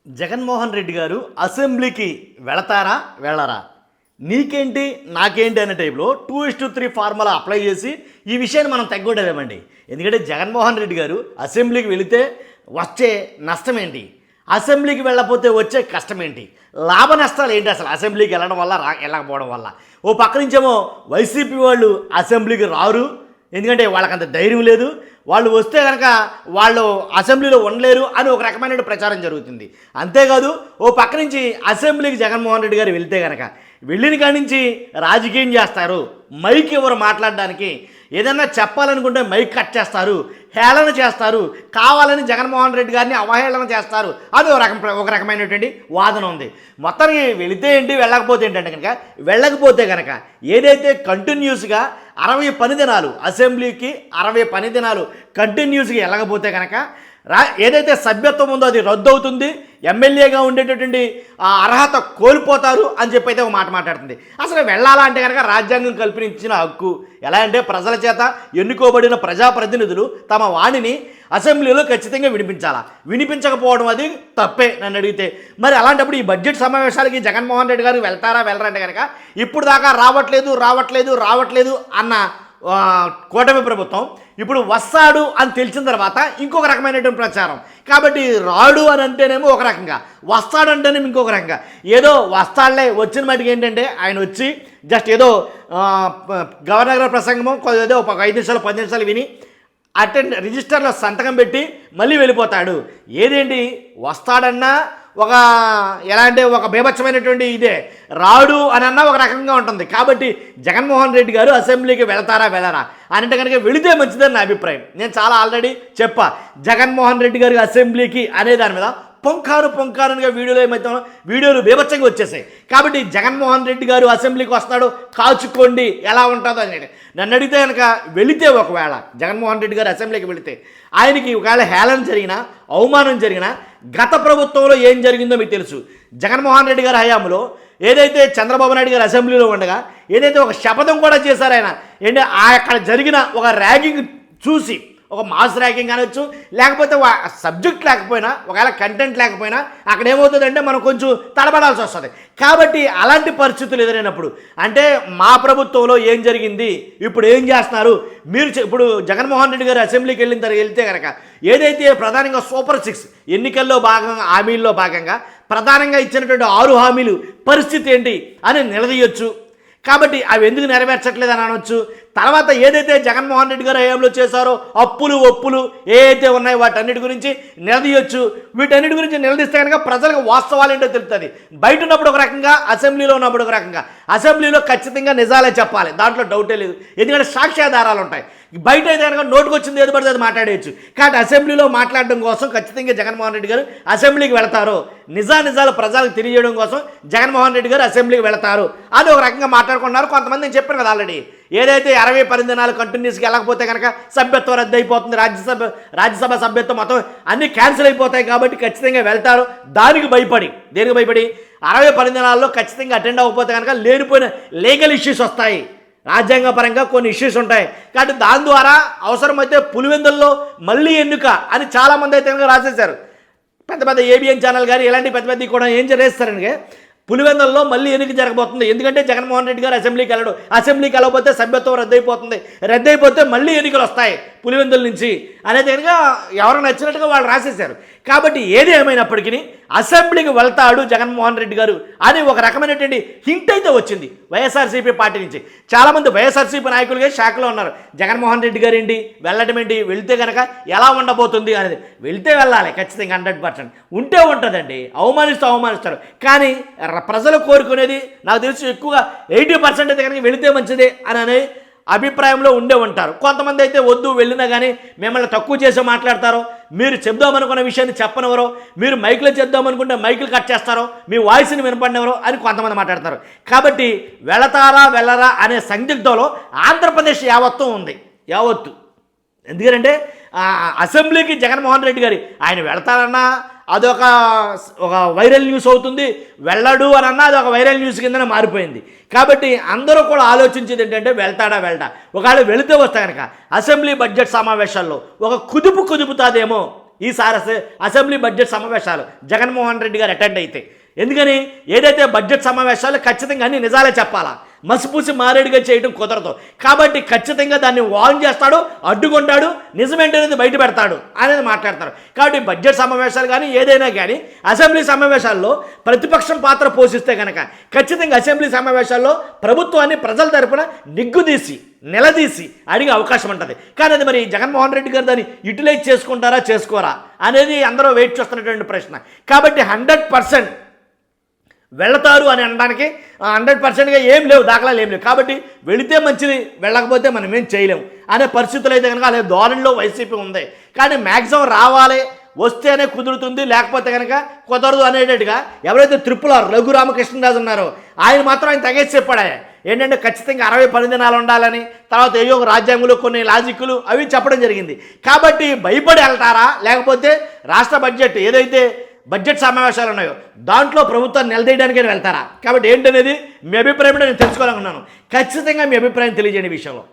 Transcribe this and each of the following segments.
జగన్మోహన్ రెడ్డి గారు అసెంబ్లీకి వెళతారా వెళ్ళరా, నీకేంటి నాకేంటి అనే టైప్లో 2:3 ఫార్ములా అప్లై చేసి ఈ విషయాన్ని మనం తగ్గొట్టలేమండి. ఎందుకంటే జగన్మోహన్ రెడ్డి గారు అసెంబ్లీకి వెళితే వచ్చే నష్టం ఏంటి, అసెంబ్లీకి వెళ్ళకపోతే వచ్చే కష్టం ఏంటి, లాభ నష్టాలు ఏంటి, అసలు అసెంబ్లీకి వెళ్ళడం వల్ల వెళ్ళకపోవడం వల్ల. ఓ పక్క నుంచేమో వైసీపీ వాళ్ళు అసెంబ్లీకి రారు, ఎందుకంటే వాళ్ళకంత ధైర్యం లేదు, వాళ్ళు వస్తే కనుక వాళ్ళు అసెంబ్లీలో ఉండలేరు అని ఒక రకమైన ప్రచారం జరుగుతుంది. అంతేకాదు ఓ పక్క నుంచి అసెంబ్లీకి జగన్మోహన్ రెడ్డి గారు వెళ్తే కనుక వెళ్ళిన కాడి నుంచి రాజకీయం చేస్తారు, మైక్ ఎవరు మాట్లాడడానికి, ఏదన్నా చెప్పాలనుకుంటే మైక్ కట్ చేస్తారు, హేళన చేస్తారు, కావాలని జగన్మోహన్ రెడ్డి గారిని అవహేళన చేస్తారు. అది ఒక రకమైనటువంటి వాదన ఉంది. మొత్తానికి వెళితే ఏంటి వెళ్ళకపోతే ఏంటంటే కనుక వెళ్ళకపోతే కనుక ఏదైతే కంటిన్యూస్గా 60 పని దినాలు అసెంబ్లీకి 60 పని దినాలు కంటిన్యూస్గా వెళ్ళకపోతే కనుక ఏదైతే సభ్యత్వం ఉందో అది రద్దు అవుతుంది, ఎమ్మెల్యేగా ఉండేటటువంటి అర్హత కోల్పోతారు అని చెప్పి అయితే ఒక మాట మాట్లాడుతుంది. అసలు వెళ్ళాలంటే కనుక రాజ్యాంగం కల్పించిన హక్కు. ఎలా అంటే ప్రజల చేత ఎన్నుకోబడిన ప్రజాప్రతినిధులు తమ వాణిని అసెంబ్లీలో ఖచ్చితంగా వినిపించాలా, వినిపించకపోవడం అది తప్పే నన్ను అడిగితే. మరి అలాంటప్పుడు ఈ బడ్జెట్ సమావేశాలకి జగన్మోహన్ రెడ్డి గారు వెళ్తారా వెళ్ళరంటే కనుక ఇప్పుడు దాకా రావట్లేదు అన్న కూటమి ప్రభుత్వం ఇప్పుడు వస్తాడు అని తెలిసిన తర్వాత ఇంకొక రకమైనటువంటి ప్రచారం. కాబట్టి రాడు అని అంటేనేమో ఒక రకంగా, వస్తాడు అంటేనేమో ఇంకొక రకంగా. ఏదో వస్తాడులే, వచ్చిన మటుకు ఏంటంటే ఆయన వచ్చి జస్ట్ ఏదో గవర్నర్ గారి ప్రసంగమో ఏదో ఒక 5 నిమిషాలు 10 నిమిషాలు విని రిజిస్టర్లో సంతకం పెట్టి మళ్ళీ వెళ్ళిపోతాడు. ఏదేంటి వస్తాడన్నా ఒక ఎలా అంటే ఒక బీభత్సమైనటువంటి ఇదే, రాడు అని అన్నా ఒక రకంగా ఉంటుంది. కాబట్టి జగన్మోహన్ రెడ్డి గారు అసెంబ్లీకి వెళతారా వెళ్ళరా అని అంటే కనుక వెళితే మంచిదని నా అభిప్రాయం. నేను చాలా ఆల్రెడీ చెప్పా, జగన్మోహన్ రెడ్డి గారు అసెంబ్లీకి అనే దాని మీద పొంకారుగా వీడియోలు బీభత్సంగా వచ్చేసాయి. కాబట్టి జగన్మోహన్ రెడ్డి గారు అసెంబ్లీకి వస్తాడు, కాచుకోండి ఎలా ఉంటుందో అని నన్ను అడిగితే కనుక వెళితే, ఒకవేళ జగన్మోహన్ రెడ్డి గారు అసెంబ్లీకి వెళితే ఆయనకి ఒకవేళ హేళన జరిగినా అవమానం జరిగినా గత ప్రభుత్వంలో ఏం జరిగిందో మీకు తెలుసు. జగన్మోహన్ రెడ్డి గారి హయాంలో ఏదైతే చంద్రబాబు నాయుడు గారు అసెంబ్లీలో ఉండగా ఏదైతే ఒక శపథం కూడా చేశారు ఆయన, ఏంటంటే అక్కడ జరిగిన ఒక ర్యాగింగ్ చూసి, ఒక మాస్ ర్యాగింగ్ అనొచ్చు, లేకపోతే సబ్జెక్ట్ లేకపోయినా ఒకవేళ కంటెంట్ లేకపోయినా అక్కడ ఏమవుతుందంటే మనం కొంచెం తడబడాల్సి వస్తుంది. కాబట్టి అలాంటి పరిస్థితులు ఎదురైనప్పుడు అంటే మా ప్రభుత్వంలో ఏం జరిగింది, ఇప్పుడు ఏం చేస్తున్నారు మీరు, ఇప్పుడు జగన్మోహన్ రెడ్డి గారు అసెంబ్లీకి వెళ్తే కనుక ఏదైతే ప్రధానంగా సూపర్ 6 ఎన్నికల్లో భాగంగా హామీల్లో భాగంగా ప్రధానంగా ఇచ్చినటువంటి 6 హామీలు పరిస్థితి ఏంటి అని నిలదీయొచ్చు. కాబట్టి అవి ఎందుకు నెరవేర్చట్లేదు అని అనొచ్చు. తర్వాత ఏదైతే జగన్మోహన్ రెడ్డి గారు హయాంలో చేశారో ఒప్పులు ఏదైతే ఉన్నాయో వాటన్నిటి గురించి నిలదీయొచ్చు. వీటన్నిటి గురించి నిలదీస్తే కనుక ప్రజలకు వాస్తవాలు ఏంటో తెలుస్తుంది. బయట ఉన్నప్పుడు ఒక రకంగా, అసెంబ్లీలో ఉన్నప్పుడు ఒక రకంగా. అసెంబ్లీలో ఖచ్చితంగా నిజాలే చెప్పాలి, దాంట్లో డౌటే లేదు, ఎందుకంటే సాక్ష్యాధారాలు ఉంటాయి. బయట అయితే కనుక నోటుకు వచ్చింది ఏది పడితే అది మాట్లాడేయచ్చు. కాబట్టి అసెంబ్లీలో మాట్లాడడం కోసం ఖచ్చితంగా జగన్మోహన్ రెడ్డి గారు అసెంబ్లీకి వెళతారు, నిజాలు ప్రజలకు తెలియజేయడం కోసం జగన్మోహన్ రెడ్డి గారు అసెంబ్లీకి వెళతారు అని ఒక రకంగా మాట్లాడుకున్నారు. కొంతమంది నేను చెప్పాను కదా ఆల్రెడీ, ఏదైతే 60 పని దినాలు కంటిన్యూస్గా వెళ్ళకపోతే కనుక సభ్యత్వం రద్దు అయిపోతుంది, రాజ్యసభ సభ్యత్వం మొత్తం అన్నీ క్యాన్సిల్ అయిపోతాయి. కాబట్టి ఖచ్చితంగా వెళ్తారు. దేనికి భయపడి 60 పని దినాల్లో ఖచ్చితంగా అటెండ్ అవ్వకపోతే కనుక లేనిపోయిన లీగల్ ఇష్యూస్ వస్తాయి, రాజ్యాంగపరంగా కొన్ని ఇష్యూస్ ఉంటాయి. కాబట్టి దాని ద్వారా అవసరమైతే పులివెందుల్లో మళ్ళీ ఎన్నిక అని చాలామంది అయితే కనుక రాసేశారు. పెద్ద ఏబిఎన్ ఛానల్ కానీ ఇలాంటి పెద్ద కూడా ఏం చేస్తారంటే పులివెందుల్లో మళ్ళీ ఎన్నిక జరగబోతుంది. ఎందుకంటే జగన్మోహన్ రెడ్డి గారు అసెంబ్లీకి వెళ్ళడు, అసెంబ్లీకి వెళ్ళకపోతే సభ్యత్వం రద్దయిపోతే మళ్ళీ ఎన్నికలు వస్తాయి పులివెందుల నుంచి అనేది కనుక ఎవరు నచ్చినట్టుగా వాళ్ళు రాసేశారు. కాబట్టి ఏది ఏమైనప్పటికీ అసెంబ్లీకి వెళ్తాడు జగన్మోహన్ రెడ్డి గారు అని ఒక రకమైనటువంటి హింట్ అయితే వచ్చింది వైఎస్ఆర్సీపీ పార్టీ నుంచి. చాలామంది వైఎస్ఆర్సీపీ నాయకులుగా షాక్లో ఉన్నారు. జగన్మోహన్ రెడ్డి గారు ఏంటి వెళ్ళడం ఏంటి, వెళ్తే కనుక ఎలా ఉండబోతుంది అనేది. వెళ్తే వెళ్ళాలి ఖచ్చితంగా 100%, ఉంటే ఉంటుందండి. అవమానిస్తారు. కానీ ప్రజలు కోరుకునేది నాకు తెలిసి ఎక్కువగా 80% అయితే కనుక వెళితే మంచిదే అనే అభిప్రాయంలో ఉండే ఉంటారు. కొంతమంది అయితే వద్దు, వెళ్ళినా కానీ మిమ్మల్ని తక్కువ చేసి మాట్లాడతారో, మీరు చెప్దామనుకున్న విషయాన్ని చెప్పనవరో, మీరు మైకులో చెప్దామనుకుంటే మైకులు కట్ చేస్తారో, మీ వాయిస్ని వినపడినవరో అని కొంతమంది మాట్లాడతారు. కాబట్టి వెళతారా వెళ్ళరా అనే సందిగ్ధంలో ఆంధ్రప్రదేశ్ యావత్తు ఉంది. ఎందుకంటే అసెంబ్లీకి జగన్మోహన్ రెడ్డి గారి ఆయన వెళతారన్నా అదొక వైరల్ న్యూస్ అవుతుంది, వెళ్ళడు అని అన్నా అది ఒక వైరల్ న్యూస్ కిందనే మారిపోయింది. కాబట్టి అందరూ కూడా ఆలోచించేది ఏంటంటే వెళ్తాడా ఒకవేళ వెళితే వస్తే కనుక అసెంబ్లీ బడ్జెట్ సమావేశాల్లో ఒక కుదుపుతాదేమో ఈసారి అసెంబ్లీ బడ్జెట్ సమావేశాలు జగన్మోహన్ రెడ్డి గారు అటెండ్ అయితే. ఎందుకని ఏదైతే బడ్జెట్ సమావేశాలు ఖచ్చితంగా అన్ని నిజాలే చెప్పాలా, మసిపూసి మారేడుగా చేయడం కుదరదు. కాబట్టి ఖచ్చితంగా దాన్ని వార్న్ చేస్తాడు, అడ్డుకుంటాడు, నిజమేంటనేది బయట పెడతాడు అనేది మాట్లాడతారు. కాబట్టి బడ్జెట్ సమావేశాలు కానీ ఏదైనా కానీ అసెంబ్లీ సమావేశాల్లో ప్రతిపక్షం పాత్ర పోషిస్తే కనుక ఖచ్చితంగా అసెంబ్లీ సమావేశాల్లో ప్రభుత్వాన్ని ప్రజల తరపున నిగ్గుదీసి నిలదీసి అడిగే అవకాశం ఉంటుంది. కానీ అది మరి జగన్మోహన్ రెడ్డి గారు దాన్ని యూటిలైజ్ చేసుకుంటారా చేసుకోరా అనేది అందరూ వెయిట్ చేస్తున్నటువంటి ప్రశ్న. కాబట్టి 100% వెళతారు అని అనడానికి 100%గా ఏం లేవు, దాఖలాలు ఏం లేవు. కాబట్టి వెళితే మంచిది, వెళ్ళకపోతే మనం ఏం చేయలేము అనే పరిస్థితులు అయితే కనుక అదే ధోరణిలో వైసీపీ ఉంది. కానీ మ్యాక్సిమం రావాలి, వస్తేనే కుదురుతుంది, లేకపోతే కనుక కుదరదు అనేటట్టుగా ఎవరైతే త్రిపులార్ రఘు రామకృష్ణరాజు ఉన్నారో ఆయన మాత్రం ఆయన తగేసి చెప్పాడు. ఏంటంటే ఖచ్చితంగా 60 పని దినాలు ఉండాలని, తర్వాత ఏయో రాజ్యాంగంలో కొన్ని లాజిక్లు అవి చెప్పడం జరిగింది. కాబట్టి భయపడి వెళ్తారా, లేకపోతే రాష్ట్ర బడ్జెట్ ఏదైతే బడ్జెట్ సమావేశాలు ఉన్నాయో దాంట్లో ప్రభుత్వాన్ని నిలదీయడానికైనా వెళ్తారా? కాబట్టి ఏంటనేది మీ అభిప్రాయం నేను తెలుసుకోవాలనుకున్నాను. ఖచ్చితంగా మీ అభిప్రాయం తెలియజేయండి విషయంలో.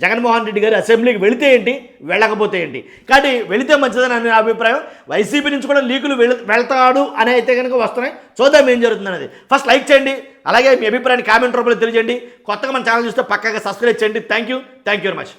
జగన్మోహన్ రెడ్డి గారు అసెంబ్లీకి వెళితే ఏంటి, వెళ్ళకపోతే ఏంటి? కాబట్టి వెళితే మంచిదని నా అభిప్రాయం. వైసీపీ నుంచి కూడా లీకులు వెళ్తాడు అని అయితే కనుక వస్తున్నాయి, చూద్దాం ఏం జరుగుతుంది అనేది. ఫస్ట్ లైక్ చేయండి, అలాగే మీ అభిప్రాయాన్ని కామెంట్ రూపంలో తెలియజేయండి. కొత్తగా మన ఛానల్ చూస్తే పక్కగా సబ్స్క్రైబ్ చేయండి. Thank you very much.